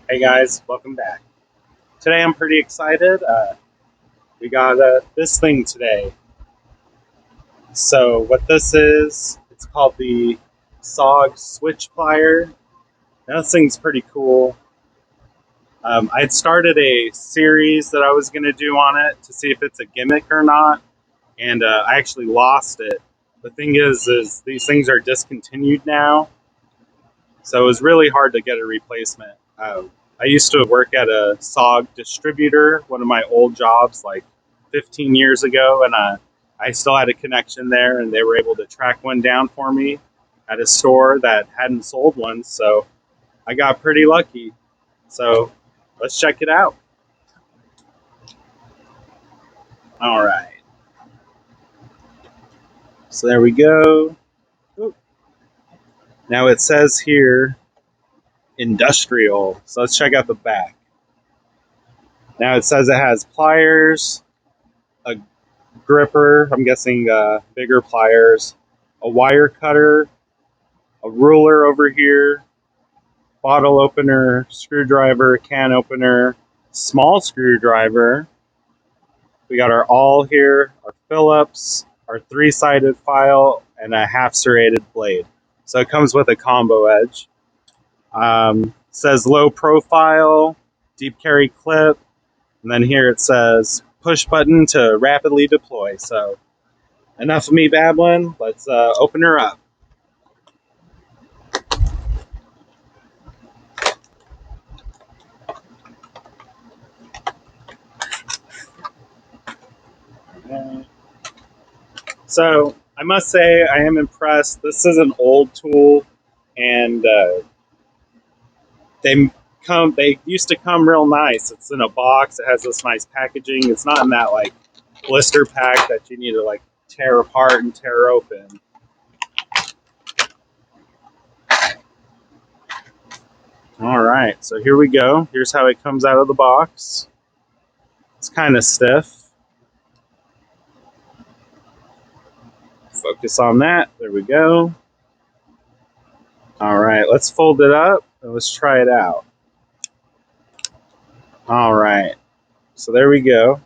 Hey guys, welcome back. Today I'm pretty excited. We got this thing today. So what this is, it's called the SOG Switchplier. Now this thing's pretty cool. I had started a series that I was going to do on it to see if it's a gimmick or not, and I actually lost it. The thing is these things are discontinued now, so it was really hard to get a replacement. I used to work at a SOG distributor, one of my old jobs, like 15 years ago, and I still had a connection there, and they were able to track one down for me at a store that hadn't sold one, so I got pretty lucky. So let's check it out. All right, so there we go. Ooh. Now it says here industrial, so let's check out the back. Now it says it has pliers, a gripper, I'm guessing bigger pliers, a wire cutter, a ruler over here, bottle opener, screwdriver, can opener, small screwdriver. We got our awl here, our Phillips, our three-sided file, and a half serrated blade. So it comes with a combo edge. Says low profile, deep carry clip, and then here it says push button to rapidly deploy. So enough of me babbling. Let's open her up. So I must say I am impressed. This is an old tool, and they used to come real nice. It's in a box. It has this nice packaging. It's not in that like blister pack that you need to like tear apart and tear open. All right, so here we go. Here's how it comes out of the box. It's kind of stiff. Focus on that. There we go. All right, let's fold it up and let's try it out. All right, so there we go.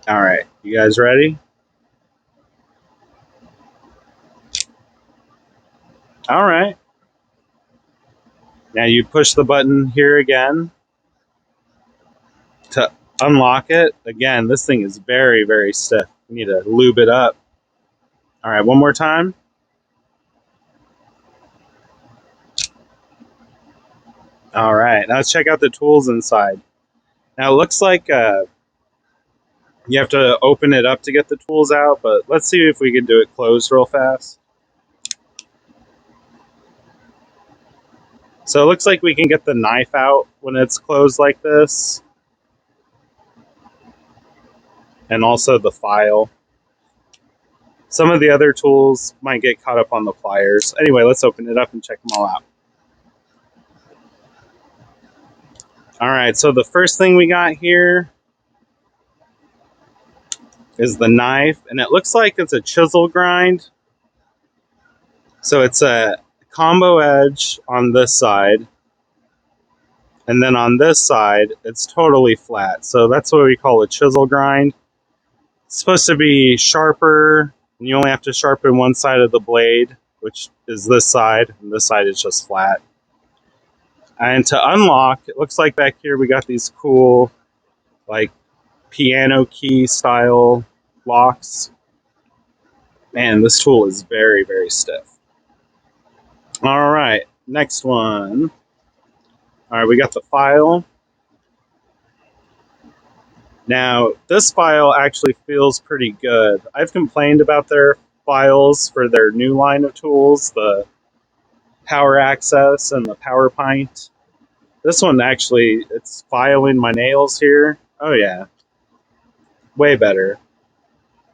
All right, you guys ready? All right. Now you push the button here again to unlock it. Again, this thing is very, very stiff. You need to lube it up. All right, one more time. All right, now let's check out the tools inside. Now it looks like you have to open it up to get the tools out, but let's see if we can do it closed real fast. So it looks like we can get the knife out when it's closed like this. And also the file. Some of the other tools might get caught up on the pliers. Anyway, let's open it up and check them all out. All right, so the first thing we got here is the knife, and it looks like it's a chisel grind. So it's a combo edge on this side, and then on this side, it's totally flat. So that's what we call a chisel grind. It's supposed to be sharper, and you only have to sharpen one side of the blade, which is this side, and this side is just flat. And to unlock, it looks like back here we got these cool, like, piano key style locks. Man, this tool is very, very stiff. All right, next one. All right, we got the file. Now, this file actually feels pretty good. I've complained about their files for their new line of tools, the Power Access and the Power Pint. This one actually, it's filing my nails here. Oh yeah, way better.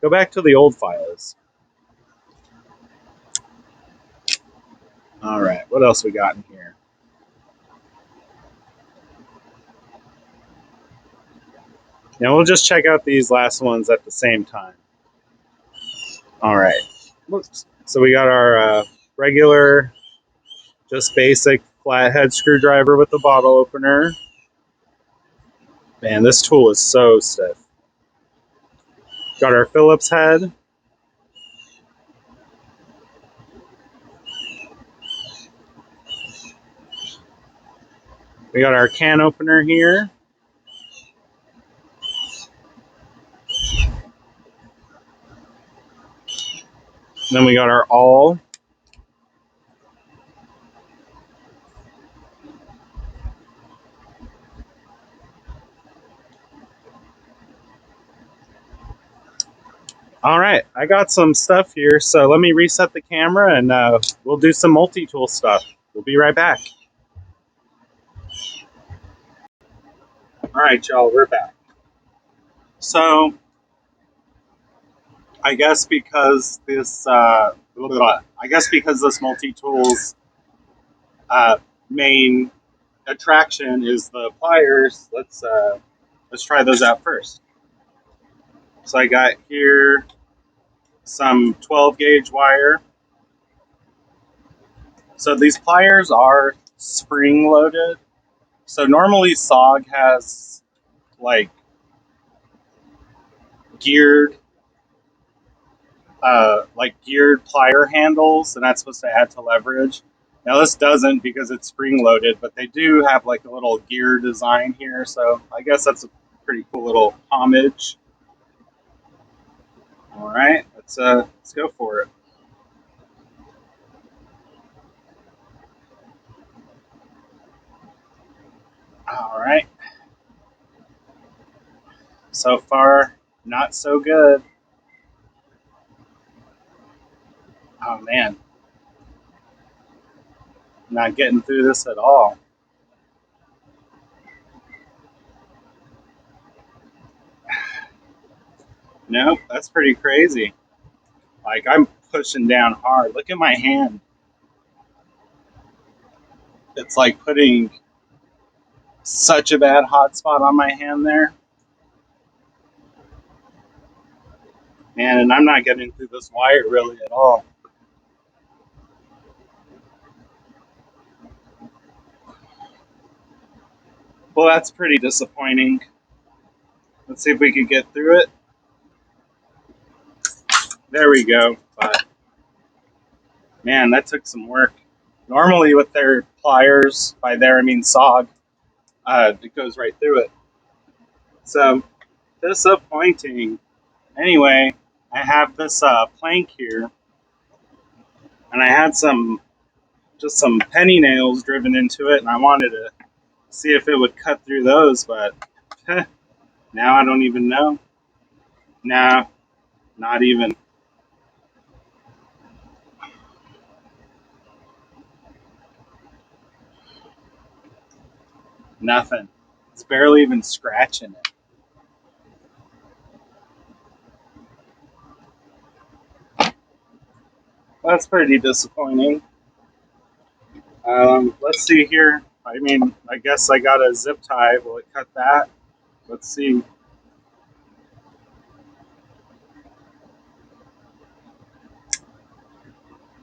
Go back to the old files. All right, what else we got in here? Now we'll just check out these last ones at the same time. All right. Whoops. So we got our regular, just basic flathead screwdriver with the bottle opener. Man, this tool is so stiff. Got our Phillips head. We got our can opener here. And then we got our awl. All right, I got some stuff here, so let me reset the camera and we'll do some multi-tool stuff. We'll be right back. All right, y'all, we're back. So, I guess because this, this multi-tool's main attraction is the pliers. Let's try those out first. So I got here some 12 gauge wire. So these pliers are spring loaded. So normally SOG has like geared plier handles, and that's supposed to add to leverage. Now this doesn't because it's spring loaded, but they do have like a little gear design here, so I guess that's a pretty cool little homage. All right, let's go for it. All right. So far, not so good. Oh man, not getting through this at all. Nope, that's pretty crazy. Like I'm pushing down hard. Look at my hand. It's like putting such a bad hot spot on my hand there. Man, and I'm not getting through this wire really at all. Well, that's pretty disappointing. Let's see if we can get through it. There we go. But man, that took some work. Normally with their pliers, by there I mean SOG, it goes right through it. So disappointing. Anyway, I have this plank here, and I had some penny nails driven into it, and I wanted to see if it would cut through those, but now I don't even know. Nah, not even. Nothing. It's barely even scratching it. That's pretty disappointing. Let's see here. I mean, I guess I got a zip tie. Will it cut that? Let's see.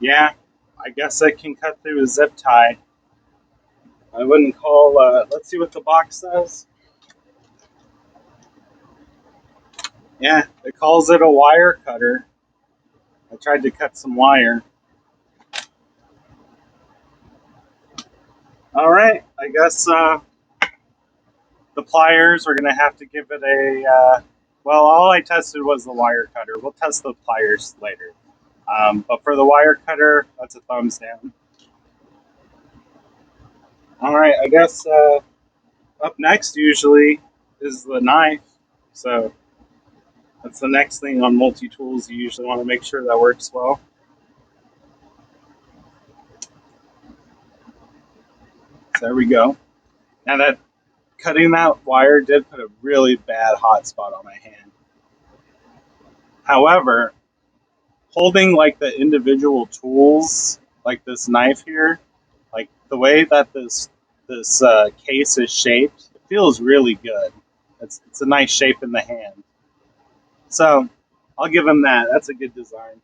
Yeah, I guess I can cut through a zip tie. I wouldn't call. Let's see what the box says. Yeah, it calls it a wire cutter. I tried to cut some wire. All right, I guess the pliers, we're going to have to give it a, well, all I tested was the wire cutter. We'll test the pliers later. But for the wire cutter, that's a thumbs down. All right, I guess up next usually is the knife. So that's the next thing on multi-tools. You usually want to make sure that works well. So there we go. Now that cutting that wire did put a really bad hot spot on my hand. However, holding like the individual tools, like this knife here, like the way that this case is shaped, it feels really good. It's a nice shape in the hand. So I'll give him that. That's a good design.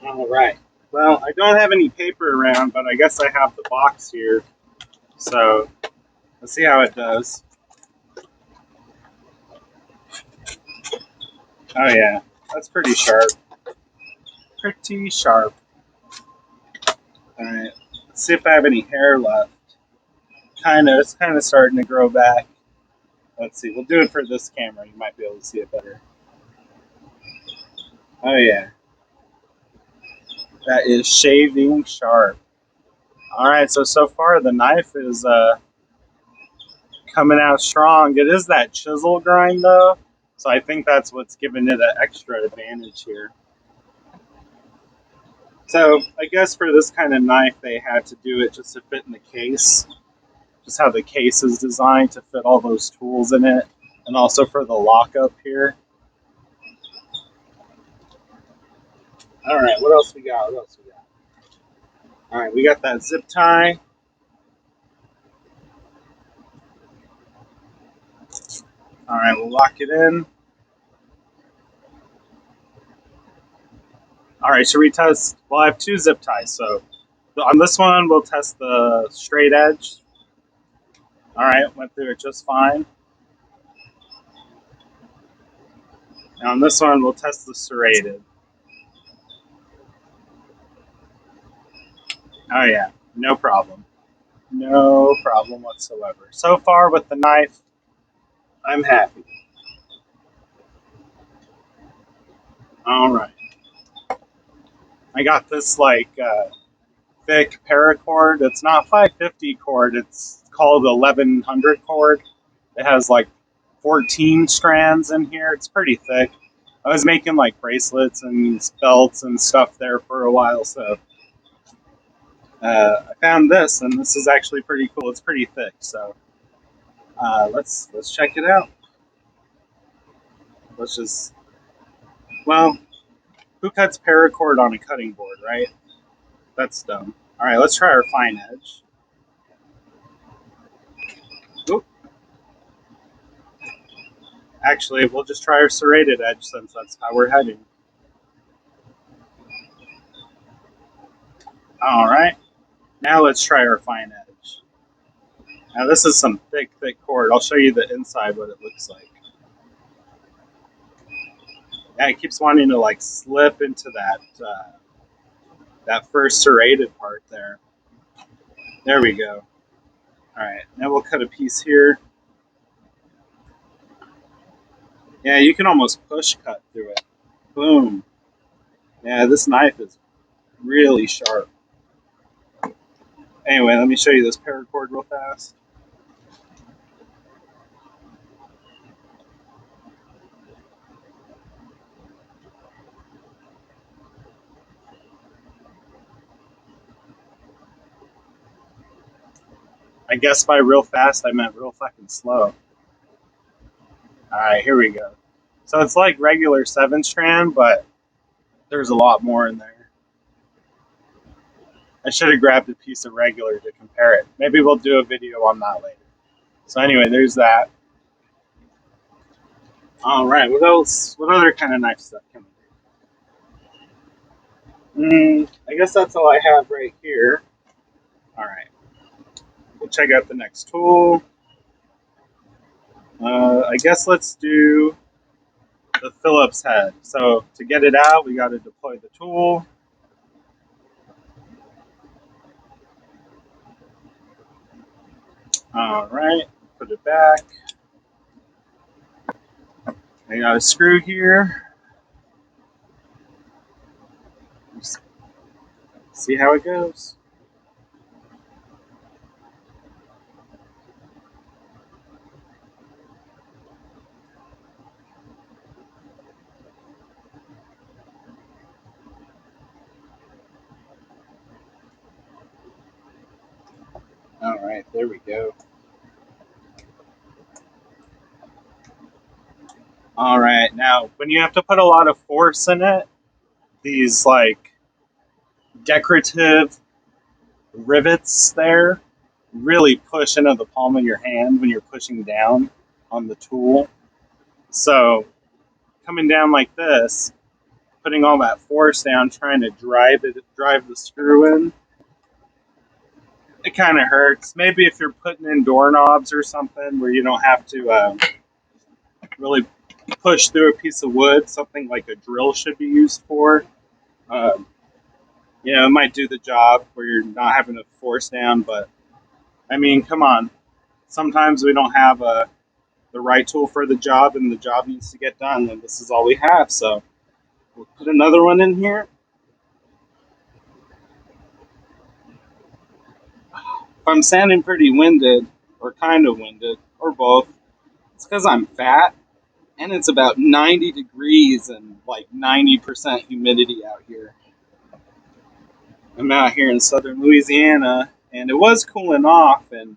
All right. Well, I don't have any paper around, but I guess I have the box here. So let's see how it does. Oh yeah, that's pretty sharp. Pretty sharp. All right. Let's see if I have any hair left. It's kind of starting to grow back. Let's see. We'll do it for this camera. You might be able to see it better. Oh yeah, that is shaving sharp. All right. So far the knife is coming out strong. It is that chisel grind though, so I think that's what's giving it an extra advantage here. So I guess for this kind of knife, they had to do it just to fit in the case. Just how the case is designed to fit all those tools in it, and also for the lockup here. All right, what else we got? What else we got? All right, we got that zip tie. All right, we'll lock it in. All right, should we test? Well, I have two zip ties, so on this one we'll test the straight edge. All right, went through it just fine. And on this one we'll test the serrated. Oh yeah, no problem. No problem whatsoever. So far with the knife, I'm happy. All right. I got this thick paracord. It's not 550 cord. It's called 1100 cord. It has like 14 strands in here. It's pretty thick. I was making like bracelets and belts and stuff there for a while, so I found this, and this is actually pretty cool. It's pretty thick, so let's check it out. Let's just well, who cuts paracord on a cutting board, right? That's dumb. All right, let's try our fine edge. Oop. Actually, we'll just try our serrated edge since that's how we're heading. All right, now let's try our fine edge. Now this is some thick, thick cord. I'll show you the inside what it looks like. Yeah, it keeps wanting to like slip into that first serrated part there. There we go. All right, now we'll cut a piece here. Yeah, you can almost push cut through it. Boom. Yeah, this knife is really sharp. Anyway, let me show you this paracord real fast. I guess by real fast, I meant real fucking slow. Alright, here we go. So it's like regular 7-strand, but there's a lot more in there. I should have grabbed a piece of regular to compare it. Maybe we'll do a video on that later. So anyway, there's that. Alright, what else? What other kind of knife stuff can we do? I guess that's all I have right here. Alright, we'll check out the next tool. I guess let's do the Phillips head. So to get it out, we got to deploy the tool. All right, put it back. I got a screw here. Just see how it goes. All right, there we go. All right, now when you have to put a lot of force in it, these like decorative rivets there really push into the palm of your hand when you're pushing down on the tool. So coming down like this, putting all that force down, trying to drive the screw in. It kind of hurts. Maybe if you're putting in doorknobs or something where you don't have to really push through a piece of wood, something like a drill should be used for. It might do the job where you're not having to force down, but I mean, come on. Sometimes we don't have the right tool for the job, and the job needs to get done, and this is all we have. So we'll put another one in here. If I'm sounding pretty winded, or kind of winded, or both, it's because I'm fat, and it's about 90 degrees and like 90% humidity out here. I'm out here in southern Louisiana, and it was cooling off, and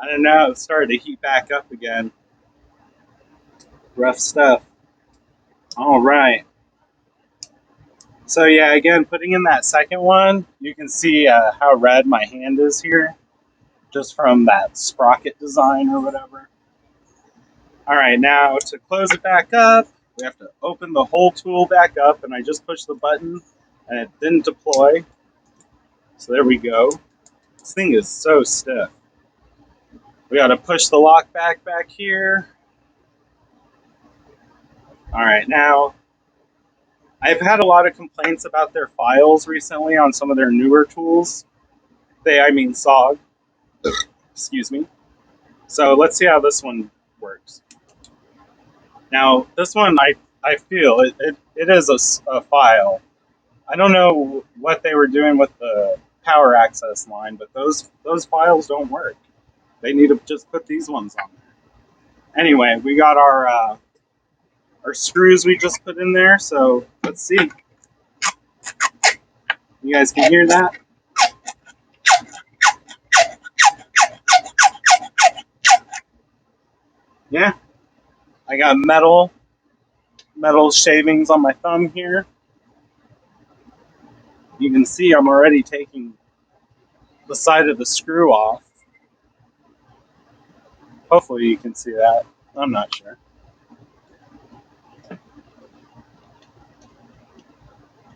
I don't know, it started to heat back up again. Rough stuff. All right. So yeah, again, putting in that second one, you can see how red my hand is here, just from that sprocket design or whatever. All right, now to close it back up, we have to open the whole tool back up, and I just pushed the button, and it didn't deploy. So there we go. This thing is so stiff. We got to push the lock back here. All right, now I've had a lot of complaints about their files recently on some of their newer tools. I mean SOG. Excuse me. So let's see how this one works. Now, this one, I feel, it is a file. I don't know what they were doing with the power access line, but those files don't work. They need to just put these ones on there. Anyway, we got our screws we just put in there, so let's see. You guys can hear that? Yeah. I got metal shavings on my thumb here. You can see I'm already taking the side of the screw off. Hopefully you can see that. I'm not sure.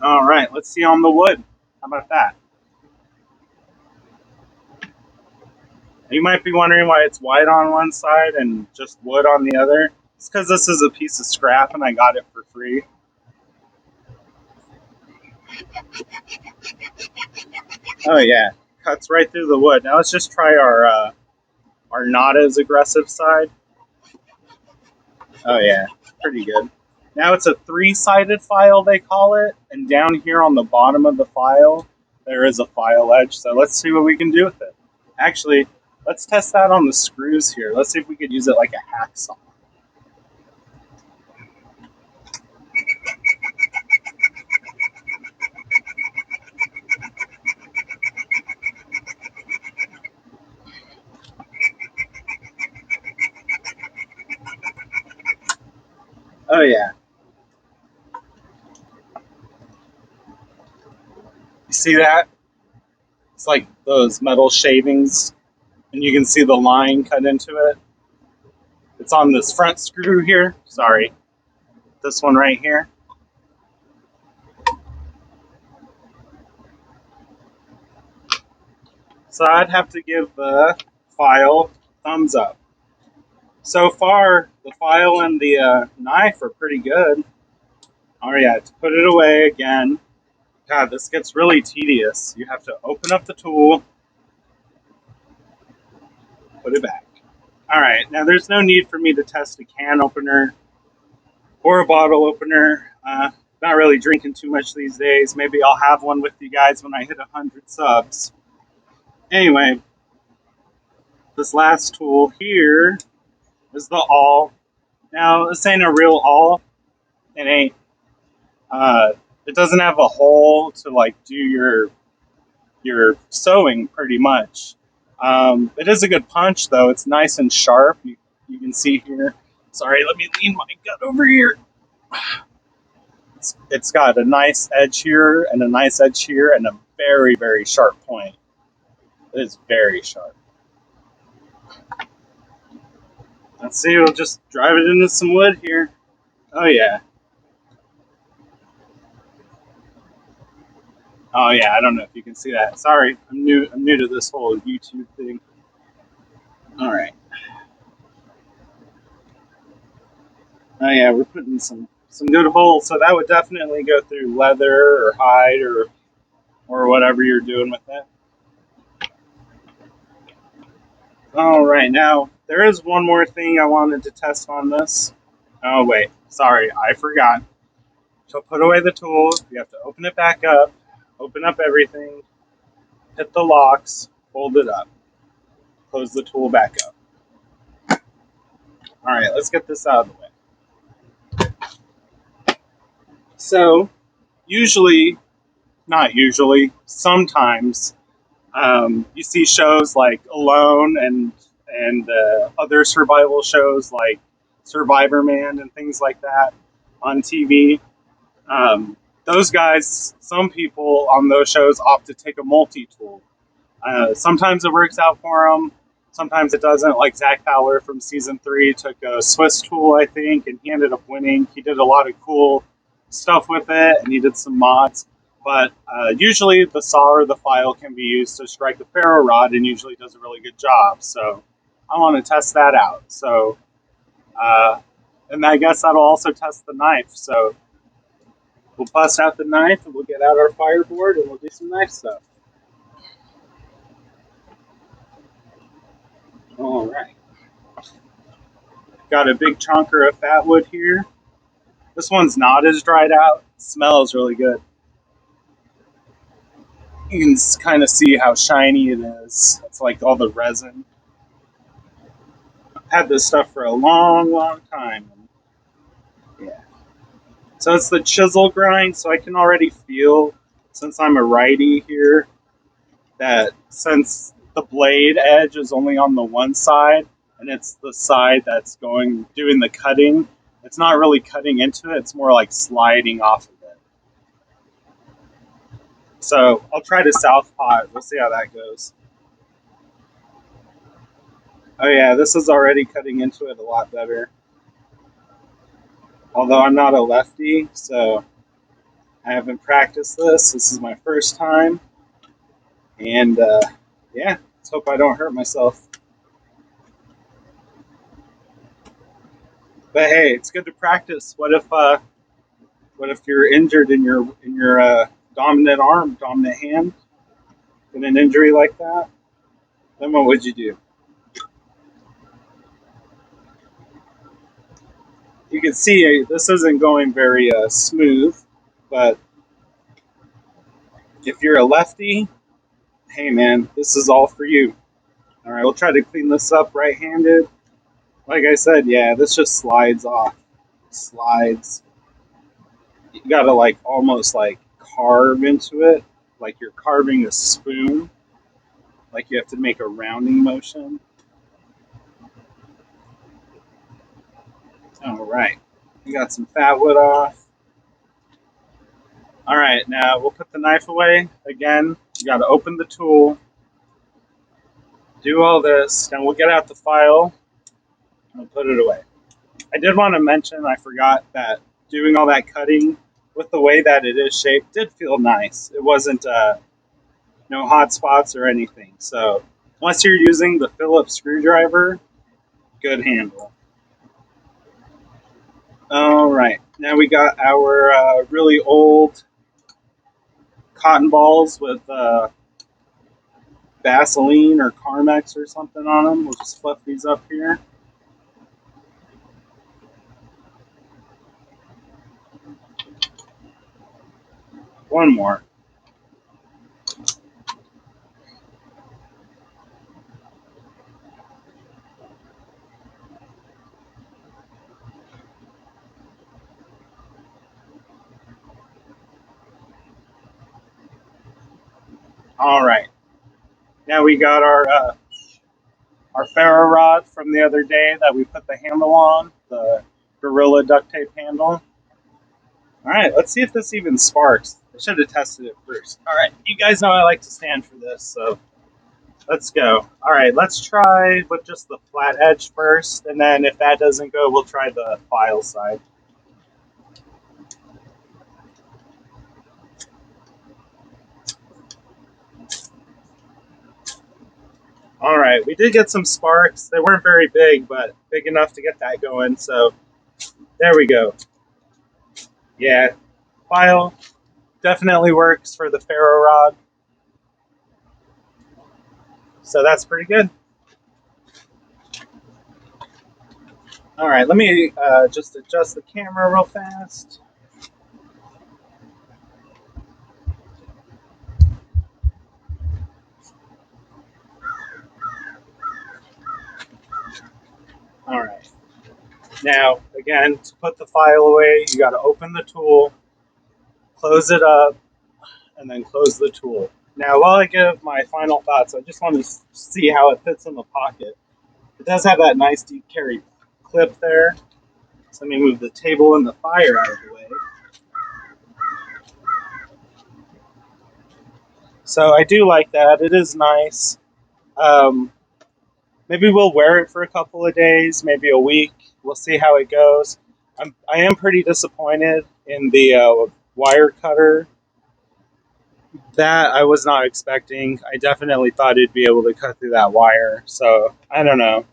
All right, let's see on the wood. How about that? You might be wondering why it's white on one side and just wood on the other. It's because this is a piece of scrap and I got it for free. Oh yeah, cuts right through the wood. Now let's just try our not as aggressive side. Oh yeah, pretty good. Now it's a 3-sided file, they call it, and down here on the bottom of the file, there is a file edge, so let's see what we can do with it. Actually, let's test that on the screws here. Let's see if we could use it like a hacksaw. Oh yeah. You see that? It's like those metal shavings, and you can see the line cut into it. It's on this front screw here. Sorry. This one right here. So I'd have to give the file thumbs up. So far, the file and the knife are pretty good. All right, to put it away again. God, this gets really tedious. You have to open up the tool, put it back. All right, now there's no need for me to test a can opener or a bottle opener. Not really drinking too much these days. Maybe I'll have one with you guys when I hit 100 subs. Anyway, this last tool here is the awl. Now, this ain't a real awl. It ain't. It doesn't have a hole to like do your sewing pretty much. It is a good punch though. It's nice and sharp. You can see here. Sorry, let me lean my gut over here. It's got a nice edge here and a nice edge here and a very, very sharp point. It is very sharp. Let's see, we'll just drive it into some wood here. Oh yeah. Oh yeah, I don't know if you can see that. Sorry, I'm new to this whole YouTube thing. All right. Oh yeah, we're putting some good holes, so that would definitely go through leather or hide or whatever you're doing with that. All right, now there is one more thing I wanted to test on this. Oh wait, sorry, I forgot. So put away the tool. You have to open it back up, open up everything, hit the locks, fold it up, close the tool back up. All right, let's get this out of the way. So usually, not usually, sometimes you see shows like Alone and other survival shows like Survivor Man and things like that on TV. Those guys, some people on those shows opt to take a multi-tool. Sometimes it works out for them. Sometimes it doesn't. Like Zach Fowler from season 3 took a Swiss tool, I think, and he ended up winning. He did a lot of cool stuff with it, and he did some mods. But usually the saw or the file can be used to strike the ferro rod, and usually does a really good job. So I want to test that out. So, and I guess that'll also test the knife. So we'll bust out the knife, and we'll get out our fireboard, and we'll do some knife stuff. All right. Got a big chunker of fat wood here. This one's not as dried out. It smells really good. You can kind of see how shiny it is. It's like all the resin. I've had this stuff for a long, long time. Yeah. So it's the chisel grind, so I can already feel, since I'm a righty here, that since the blade edge is only on the one side, and it's the side that's doing the cutting, it's not really cutting into it, it's more like sliding off of it. So I'll try to southpaw it. We'll see how that goes. Oh yeah, this is already cutting into it a lot better. Although I'm not a lefty, so I haven't practiced this. This is my first time. And yeah, let's hope I don't hurt myself. But hey, it's good to practice. What if you're injured in your dominant arm, dominant hand, in an injury like that? Then what would you do? You can see this isn't going very smooth, but if you're a lefty, hey man, this is all for you. All right, we'll try to clean this up right-handed. Like I said, yeah, this just slides off. Slides. You gotta like almost like carve into it, like you're carving a spoon. Like you have to make a rounding motion. All right, we got some fat wood off. All right, now we'll put the knife away. Again, you gotta open the tool, do all this, then we'll get out the file and we'll put it away. I did want to mention, I forgot that doing all that cutting with the way that it is shaped did feel nice. It wasn't no hot spots or anything. So unless you're using the Phillips screwdriver, good handle. All right, now we got our really old cotton balls with Vaseline or Carmex or something on them. We'll just fluff these up here. One more. All right. Now we got our ferro rod from the other day that we put the handle on, the Gorilla duct tape handle. All right, let's see if this even sparks. I should have tested it first. All right, you guys know I like to stand for this, so let's go. All right, let's try with just the flat edge first, and then if that doesn't go, we'll try the file side. All right, we did get some sparks. They weren't very big, but big enough to get that going. So there we go. Yeah, file definitely works for the ferro rod. So that's pretty good. All right, let me just adjust the camera real fast. All right. Now, again, to put the file away, you got to open the tool, close it up, and then close the tool. Now, while I give my final thoughts, I just want to see how it fits in the pocket. It does have that nice deep carry clip there. So let me move the table and the fire out of the way. So I do like that. It is nice. Um, Maybe we'll wear it for a couple of days, maybe a week. We'll see how it goes. I am pretty disappointed in the wire cutter. That I was not expecting. I definitely thought it'd be able to cut through that wire. So I don't know.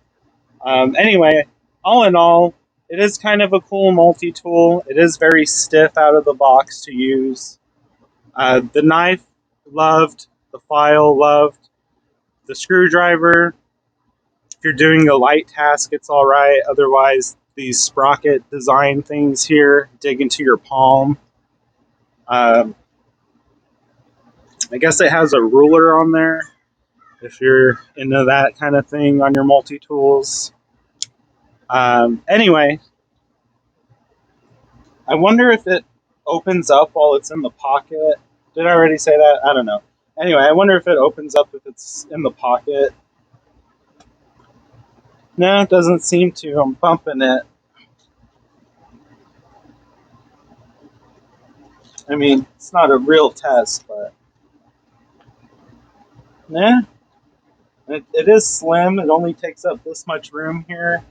Anyway, all in all, it is kind of a cool multi-tool. It is very stiff out of the box to use. The knife, loved. The file, loved. The screwdriver, if you're doing a light task, it's all right. Otherwise, these sprocket design things here dig into your palm. Um, I guess it has a ruler on there if you're into that kind of thing on your multi-tools. Anyway, I wonder if it opens up while it's in the pocket. Did I already say that? I don't know. Anyway, I wonder if it opens up if it's in the pocket. No, it doesn't seem to. I'm bumping it. I mean, it's not a real test, but nah. It is slim. It only takes up this much room here.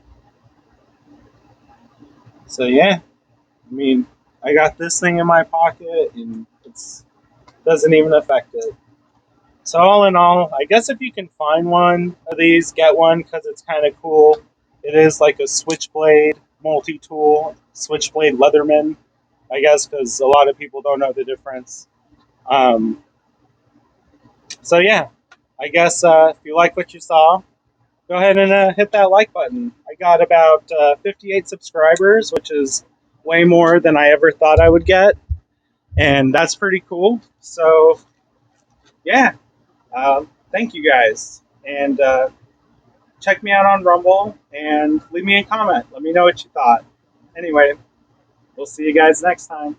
So yeah, I mean, I got this thing in my pocket, and it doesn't even affect it. So all in all, I guess if you can find one of these, get one because it's kind of cool. It is like a switchblade multi-tool, switchblade Leatherman, I guess, because a lot of people don't know the difference. Um, so yeah, I guess if you like what you saw, go ahead and hit that like button. I got about 58 subscribers, which is way more than I ever thought I would get, and that's pretty cool. So, yeah, thank you guys, and check me out on Rumble and leave me a comment. Let me know what you thought. Anyway, we'll see you guys next time.